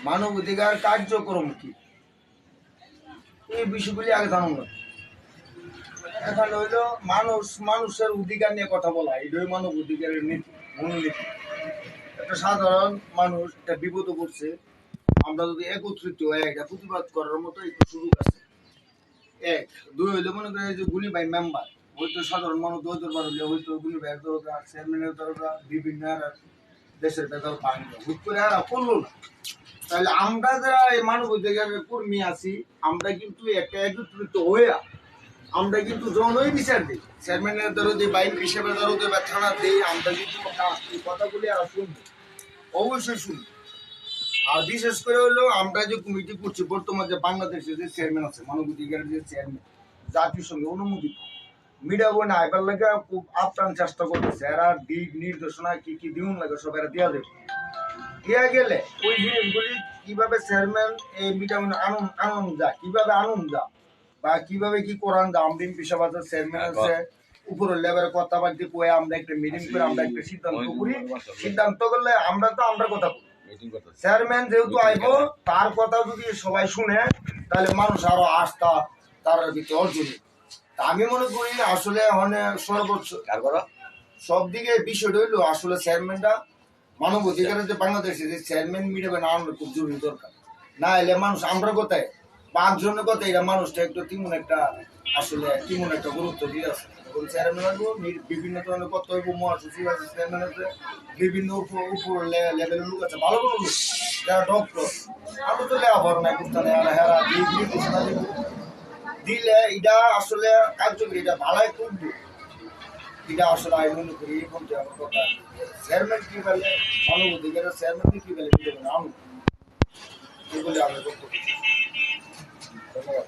মানবাধিকার কার্যক্রম কি এই বিষয়গুলি আগে জানুন না। এখন হইলো মানুষের অধিকার নিয়ে কথা বলা, এটাই মানব অধিকারের নীতি মূলনীতি। একটা সাধারণ মানুষ একটা বিপদে পড়ছে, আমরা যদি একত্রিত হয়ে এটা প্রতিবাদ করার মতো একটু সুযোগ আছে। এক দুই হইলে মনে করি যে গুলি ভাই মেম্বার হয়তো সাধারণ মানুষ দরকার হলে হয়তো গুলি ভাইয়ের দরকার, চেয়ারম্যানের দরকার, বিভিন্ন দেশের বেতন পানি হুট করে আর করলো না। তাহলে আমরা যারা এই মানব অধিকারের কর্মী আছি, আমরা কিন্তু একটা একত্রিত হয়ে আমরা কিন্তু জনই বিচার দিই, চেয়ারম্যানের দ্বারা দিই, বাইন হিসেবে দ্বারা দিই বা থানা দিই, আমরা কিন্তু কথাগুলি আর শুনবো, অবশ্যই শুনবো। আর বিশেষ করে হলো আমরা যে কমিটি করছি বর্তমানে যে বাংলাদেশের যে চেয়ারম্যান আছে মানবাধিকারের যে চেয়ারম্যান জাতির সঙ্গে অনুমোদিত, মিডিয়া বই না এবার লাগে খুব আপ্রাণ চেষ্টা করতেছে, এরা দিক নির্দেশনা কি কি দিন লাগে সব এরা দেওয়া দেবে। দিয়া গেলে ওই জিনিসগুলি কিভাবে চেয়ারম্যান এই মিডিয়া আনন্দ যায়, কিভাবে আনন্দ যা বা কিভাবে কি করান যা, আমরা পেশা বাজার চেয়ারম্যান আছে উপরের লেভেলের কথাবার্তা কয়ে আমরা একটা মিটিং করে আমরা একটা সিদ্ধান্ত করি। সিদ্ধান্ত করলে আমরা তো আমরা কথা বলি, চেয়ারম্যান যেহেতু আইব তার কথা যদি সবাই শুনে তাহলে মানুষ আরো আস্থা তার ভিতরে অর্জন। আমি মনে করি আসলে সর্বোচ্চ সব দিকে বিষয়টা হইলো আসলে চেয়ারম্যানটা মানব অধিকারের যে বাংলাদেশে যে চেয়ারম্যান মিটাবে না আনলে খুব জরুরি দরকার। না এলে মানুষ আমরা কোথায় 5 জনের কথা এটা মানুষটা একটু তেমন একটা আসলে তেমন একটা গুরুত্ব দিয়ে আছে। চেয়ারম্যান বিভিন্ন ধরনের কত হইব, মহাসচিব আছে, চেয়ারম্যান আছে, বিভিন্ন উপর লেভেলের লোক আছে, ভালো ভালো লোক যারা ডক্টর, আমরা তো লেখা ভর নাই করতে হেরা দিলে এটা আসলে কার্যকরী, এটা ভালাই করবো, এটা আসলে আমি মনে করি এখন যে আমার কথা চেয়ারম্যান কি বলে মানব অধিকারের চেয়ারম্যান কি বলে আমি এগুলি আমি বক্তব্য। ধন্যবাদ।